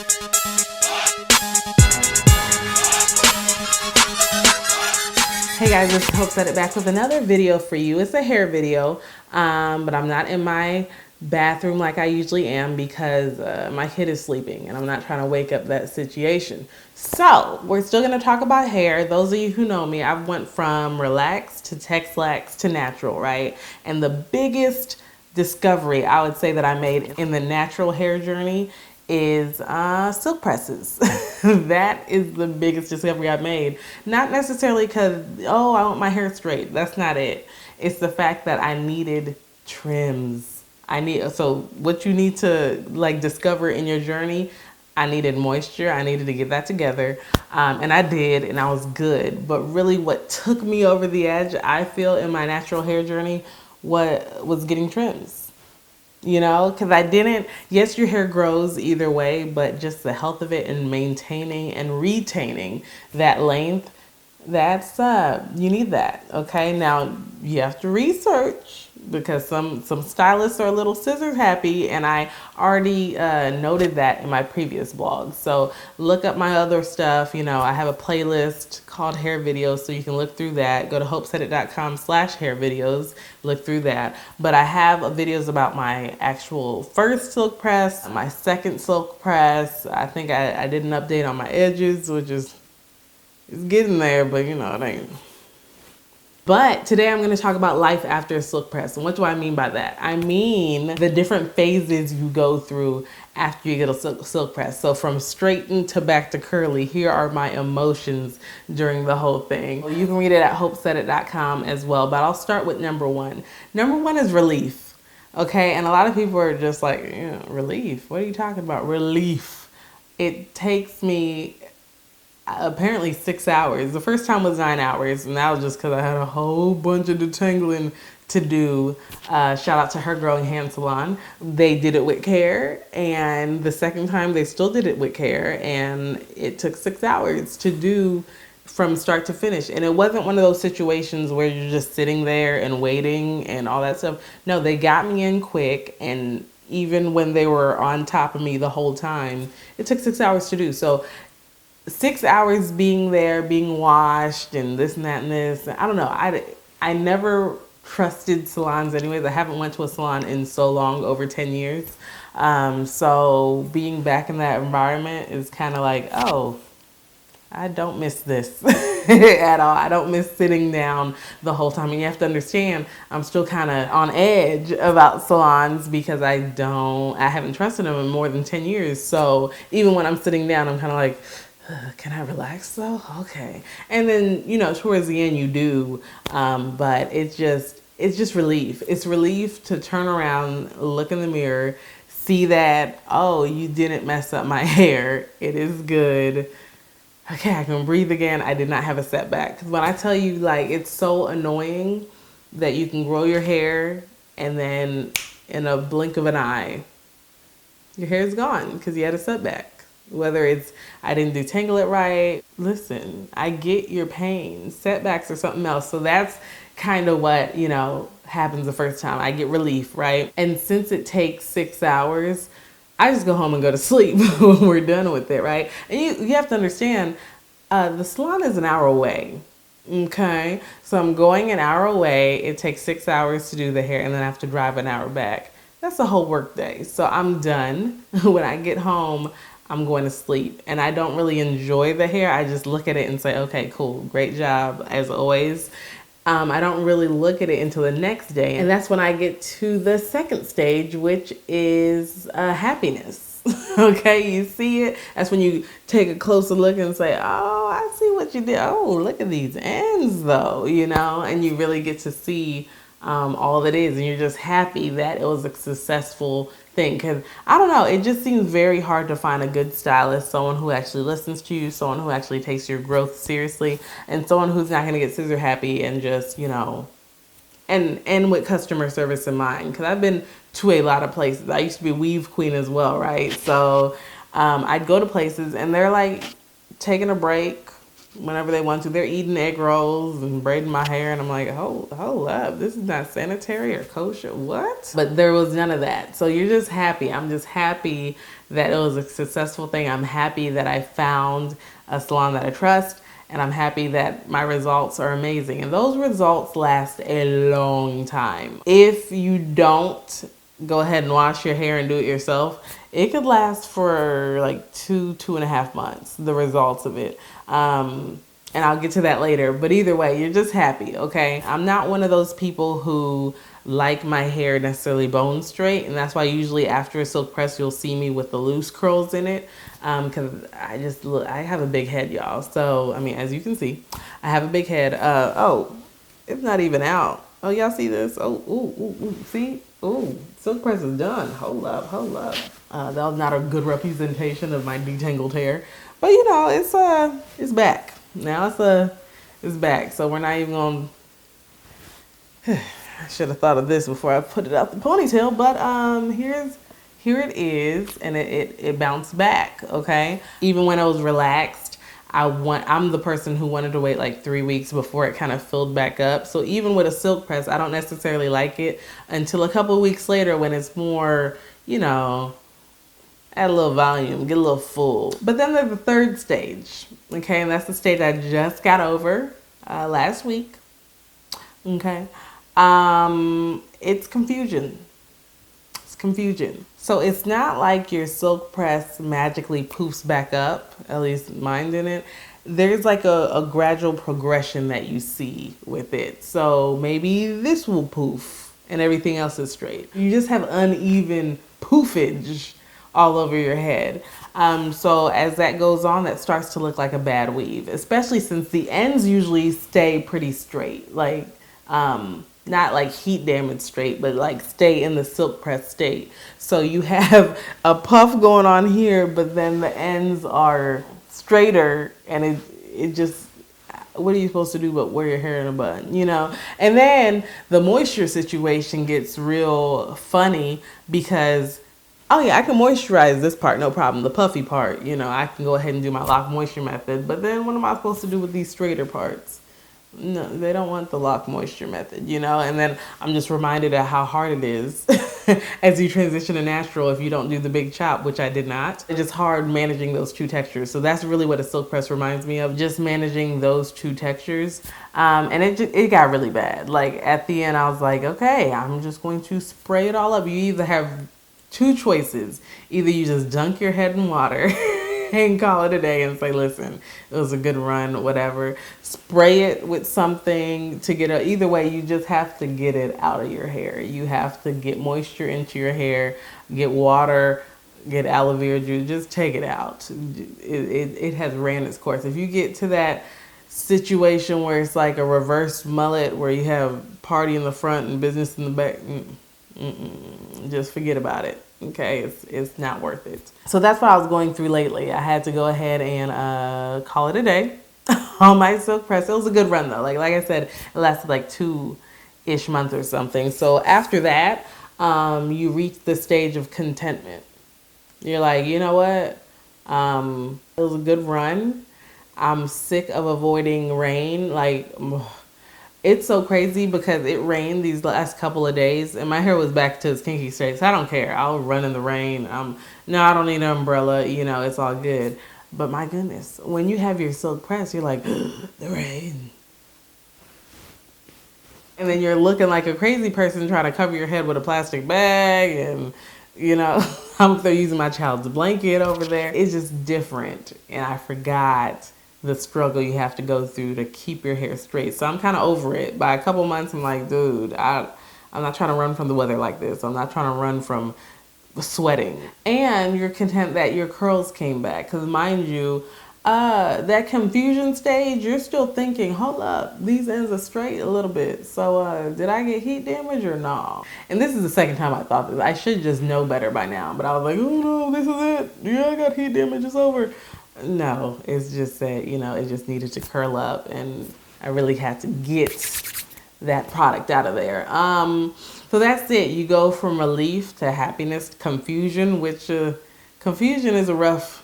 Hey guys, it's HOPEsaidit back with another video for you. It's a hair video, but I'm not in my bathroom like I usually am because my kid is sleeping and I'm not trying to wake up that situation. So we're still going to talk about hair. Those of you who know me, I've went from relaxed to Texlax to natural, right? And the biggest discovery I would say that I made in the natural hair journey is silk presses. That is the biggest discovery I've made. Not necessarily because, oh, I want my hair straight. That's not it. It's the fact that I needed trims. So what you need to like discover in your journey, I needed moisture. I needed to get that together. And I did, and I was good. But really what took me over the edge, I feel, in my natural hair journey, was getting trims. You know, because yes, your hair grows either way, but just the health of it and maintaining and retaining that length, you need that. Okay. Now you have to research because some stylists are a little scissors happy, and I already noted that in my previous blog. So look up my other stuff. You know, I have a playlist called hair videos, so you can look through that. Go to hopesaidit.com/hair videos, look through that. But I have videos about my actual first silk press, my second silk press. I think I did an update on my edges, which is it's getting there, but you know, it ain't. But today I'm going to talk about life after a silk press. And what do I mean by that? I mean the different phases you go through after you get a silk press. So from straightened to back to curly, here are my emotions during the whole thing. You can read it at hopesaidit.com as well, but I'll start with number one. Number one is relief. Okay, and a lot of people are just like, relief? What are you talking about? Relief. It takes me apparently 6 hours. The first time was 9 hours, and that was just because I had a whole bunch of detangling to do. Shout out to Her Growing Hair Salon. They did it with care, and the second time they still did it with care, and it took 6 hours to do from start to finish. And it wasn't one of those situations where you're just sitting there and waiting and all that stuff. No, they got me in quick, and even when they were on top of me the whole time, it took 6 hours to do. So 6 hours being there, being washed, and this and that and this. I don't know. I never trusted salons anyways. I haven't went to a salon in so long, over 10 years. So being back in that environment is kind of like, oh, I don't miss this at all. I don't miss sitting down the whole time. And you have to understand, I'm still kind of on edge about salons because I haven't trusted them in more than 10 years. So even when I'm sitting down, I'm kind of like, can I relax though? Okay. And then, towards the end you do, but it's just relief. It's relief to turn around, look in the mirror, see that, oh, you didn't mess up my hair. It is good. Okay, I can breathe again. I did not have a setback. Because when I tell you, like, it's so annoying that you can grow your hair and then in a blink of an eye, your hair is gone because you had a setback. Whether it's I didn't detangle it right. Listen, I get your pain. Setbacks or something else. So that's kind of what, happens the first time. I get relief, right? And since it takes 6 hours, I just go home and go to sleep when we're done with it, right? And you have to understand, the salon is an hour away. Okay? So I'm going an hour away. It takes 6 hours to do the hair, and then I have to drive an hour back. That's a whole work day. So I'm done. When I get home, I'm going to sleep, and I don't really enjoy the hair. I just look at it and say, okay, cool, great job as always. I don't really look at it until the next day, and that's when I get to the second stage, which is happiness. Okay, you see it. That's when you take a closer look and say, oh, I see what you did. Oh, look at these ends though, and you really get to see all that is, and you're just happy that it was a successful thing. Because I don't know, it just seems very hard to find a good stylist, someone who actually listens to you, someone who actually takes your growth seriously, and someone who's not going to get scissor happy and just and with customer service in mind. Because I've been to a lot of places. I used to be weave queen as well, right? So I'd go to places and they're like taking a break, whenever they want to. They're eating egg rolls and braiding my hair, and I'm like, hold up, this is not sanitary or kosher, what? But there was none of that. So you're just happy. I'm just happy that it was a successful thing. I'm happy that I found a salon that I trust, and I'm happy that my results are amazing. And those results last a long time. If you don't go ahead and wash your hair and do it yourself, it could last for like 2.5 months, the results of it. And I'll get to that later. But either way, you're just happy, okay? I'm not one of those people who like my hair necessarily bone straight, and that's why usually after a silk press you'll see me with the loose curls in it, because I have a big head, y'all. So I mean, as you can see, I have a big head. Oh, it's not even out. Oh, y'all see this? Oh, ooh, see? Ooh, silk press is done. Hold up. That was not a good representation of my detangled hair, but you know, it's back. Now it's back. So we're not even gonna. I should have thought of this before I put it out the ponytail, but here it is, and it bounced back. Okay, even when I was relaxed, I'm the person who wanted to wait like 3 weeks before it kind of filled back up. So even with a silk press, I don't necessarily like it until a couple of weeks later when it's more, you know, add a little volume, get a little full. But then there's the third stage, okay, and that's the stage I just got over last week. Okay, it's confusion. It's confusion. So it's not like your silk press magically poofs back up, at least mine didn't. There's like a gradual progression that you see with it. So maybe this will poof and everything else is straight. You just have uneven poofage all over your head. So as that goes on, that starts to look like a bad weave, especially since the ends usually stay pretty straight. Like, not like heat damage straight, but like stay in the silk press state. So you have a puff going on here, but then the ends are straighter, and it just, what are you supposed to do but wear your hair in a bun, you know? And then the moisture situation gets real funny because, oh yeah, I can moisturize this part, no problem. The puffy part, you know, I can go ahead and do my lock moisture method, but then what am I supposed to do with these straighter parts? No, they don't want the lock moisture method, you know? And then I'm just reminded of how hard it is as you transition to natural if you don't do the big chop, which I did not. It's just hard managing those two textures. So that's really what a silk press reminds me of, just managing those two textures. And it got really bad. Like at the end, I was like, okay, I'm just going to spray it all up. You either have two choices. Either you just dunk your head in water and call it a day and say, listen, it was a good run, whatever. Spray it with something to get it. Either way, you just have to get it out of your hair. You have to get moisture into your hair, get water, get aloe vera juice, just take it out. It has ran its course. If you get to that situation where it's like a reverse mullet where you have party in the front and business in the back, just forget about it. Okay, it's not worth it. So that's what I was going through lately. I had to go ahead and call it a day on my silk press. It was a good run though. Like I said, it lasted like 2-ish months or something. So after that, you reach the stage of contentment. You're like, you know what? It was a good run. I'm sick of avoiding rain. Like, it's so crazy because it rained these last couple of days and my hair was back to its kinky state. So I don't care. I'll run in the rain. No, I don't need an umbrella. You know, it's all good. But my goodness, when you have your silk press, you're like, the rain. And then you're looking like a crazy person trying to cover your head with a plastic bag. And, you know, I'm still using my child's blanket over there. It's just different. And I forgot the struggle you have to go through to keep your hair straight. So I'm kind of over it. By a couple months, I'm like, dude, I'm not trying to run from the weather like this. I'm not trying to run from sweating. And you're content that your curls came back. Because mind you, that confusion stage, you're still thinking, hold up, these ends are straight a little bit. So did I get heat damage or no? And this is the second time I thought this. I should just know better by now. But I was like, oh no, this is it. Yeah, I got heat damage, it's over. No, it's just that, you know, it just needed to curl up and I really had to get that product out of there. So that's it. You go from relief to happiness, confusion, which confusion is a rough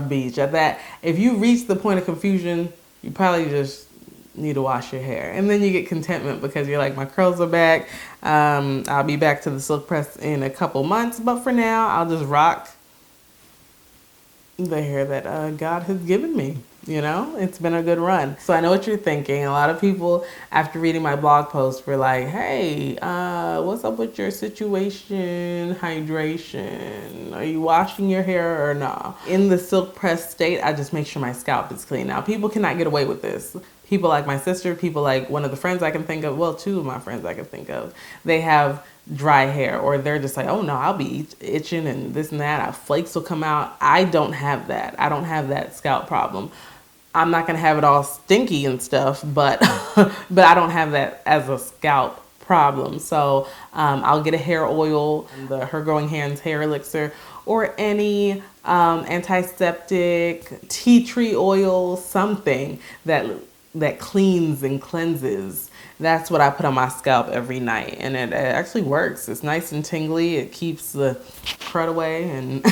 beach. At that, if you reach the point of confusion, you probably just need to wash your hair. And then you get contentment because you're like, my curls are back. I'll be back to the silk press in a couple months, but for now, I'll just rock the hair that God has given me. You know, it's been a good run. So I know what you're thinking. A lot of people, after reading my blog post, were like, hey, what's up with your situation, hydration? Are you washing your hair or not? In the silk press state, I just make sure my scalp is clean. Now, people cannot get away with this. People like my sister, people like one of the friends I can think of, well, two of my friends I can think of, they have dry hair, or they're just like, oh no, I'll be itching and this and that. Flakes will come out. I don't have that. I don't have that scalp problem. I'm not gonna have it all stinky and stuff, but but I don't have that as a scalp problem. So I'll get a hair oil, the Her Growing Hands hair elixir, or any antiseptic, tea tree oil, something that cleans and cleanses. That's what I put on my scalp every night, and it actually works. It's nice and tingly. It keeps the crud away, and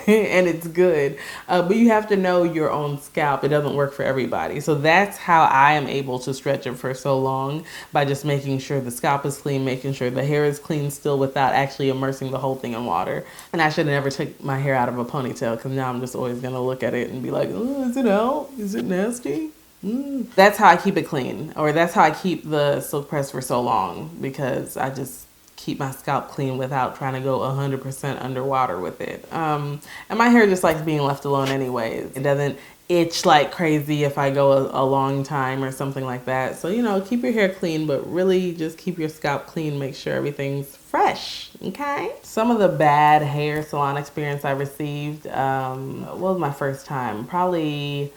and it's good. But you have to know your own scalp. It doesn't work for everybody. So that's how I am able to stretch it for so long, by just making sure the scalp is clean, making sure the hair is clean still without actually immersing the whole thing in water. And I should have never took my hair out of a ponytail, because now I'm just always going to look at it and be like, oh, is it out? Is it nasty? That's how I keep it clean, or that's how I keep the silk press for so long, because I just keep my scalp clean without trying to go 100% underwater with it. And my hair just likes being left alone anyways. It doesn't itch like crazy if I go a long time or something like that. So, you know, keep your hair clean, but really just keep your scalp clean. Make sure everything's fresh, okay? Some of the bad hair salon experience I received, what was my first time? Probably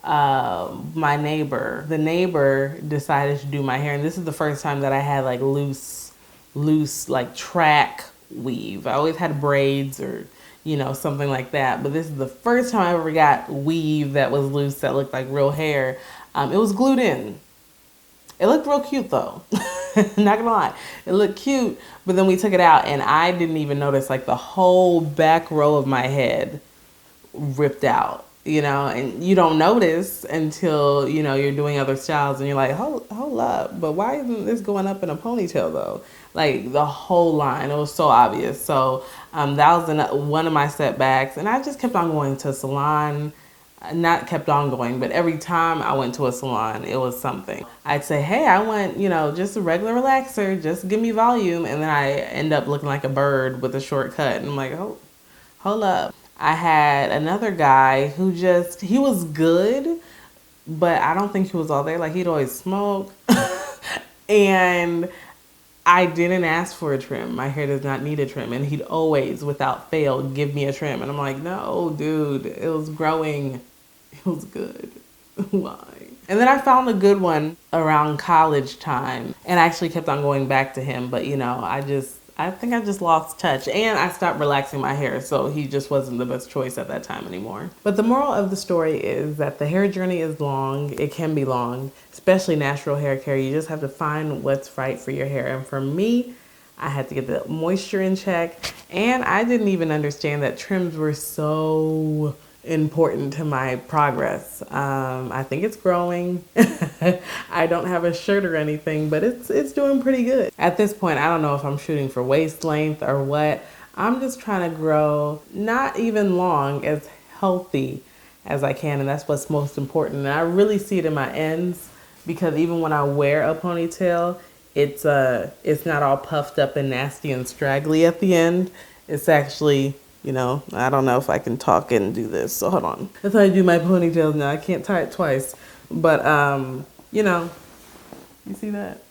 my neighbor. The neighbor decided to do my hair, and this is the first time that I had like loose like track weave. I always had braids or, you know, something like that, but this is the first time I ever got weave that was loose, that looked like real hair. It was glued in. It looked real cute though. Not gonna lie, it looked cute, but then we took it out and I didn't even notice, like, the whole back row of my head ripped out. You know, and you don't notice until, you know, you're doing other styles and you're like, hold up, but why isn't this going up in a ponytail though? Like, the whole line, it was so obvious. So that was one of my setbacks, and I just kept on going to a salon. Not kept on going, but every time I went to a salon, it was something. I'd say, hey, I want, you know, just a regular relaxer, just give me volume, and then I end up looking like a bird with a short cut, and I'm like, hold up. I had another guy who he was good, but I don't think he was all there. Like, he'd always smoke. And I didn't ask for a trim. My hair does not need a trim. And he'd always, without fail, give me a trim. And I'm like, no, dude, it was growing. It was good. Why? And then I found a good one around college time, and I actually kept on going back to him. But, you know, I think I just lost touch, and I stopped relaxing my hair, so he just wasn't the best choice at that time anymore. But the moral of the story is that the hair journey is long. It can be long, especially natural hair care. You just have to find what's right for your hair. And for me, I had to get the moisture in check, and I didn't even understand that trims were so important to my progress. I think it's growing. I don't have a shirt or anything, but it's doing pretty good. At this point, I don't know if I'm shooting for waist length or what. I'm just trying to grow, not even long, as healthy as I can, and that's what's most important. And I really see it in my ends, because even when I wear a ponytail, it's not all puffed up and nasty and straggly at the end. It's actually, you know, I don't know if I can talk and do this, so hold on. That's how I do my ponytails now. I can't tie it twice. But, you know, you see that?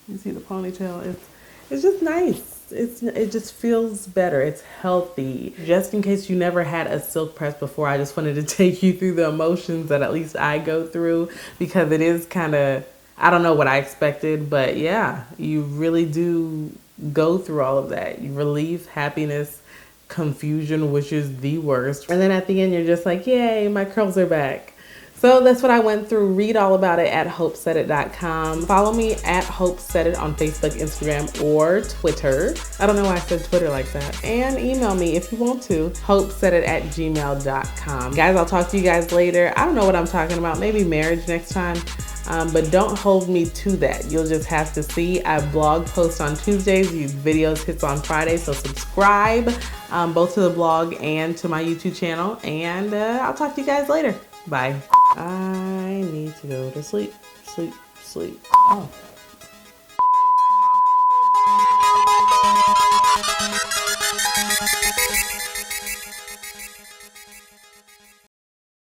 You see the ponytail? It's just nice. It just feels better. It's healthy. Just in case you never had a silk press before, I just wanted to take you through the emotions that at least I go through, because it is kind of, I don't know what I expected, but yeah, you really do go through all of that. You relieve happiness, confusion, which is the worst. And then at the end, you're just like, yay, my curls are back. So that's what I went through. Read all about it at HOPEsaidit.com. Follow me at HOPEsaidit on Facebook, Instagram, or Twitter. I don't know why I said Twitter like that. And email me if you want to, HOPEsaidit@gmail.com. Guys, I'll talk to you guys later. I don't know what I'm talking about. Maybe marriage next time. But don't hold me to that. You'll just have to see. I blog post on Tuesdays, these videos hits on Fridays, so subscribe both to the blog and to my YouTube channel. And I'll talk to you guys later. Bye. I need to go to sleep, sleep, sleep. Oh.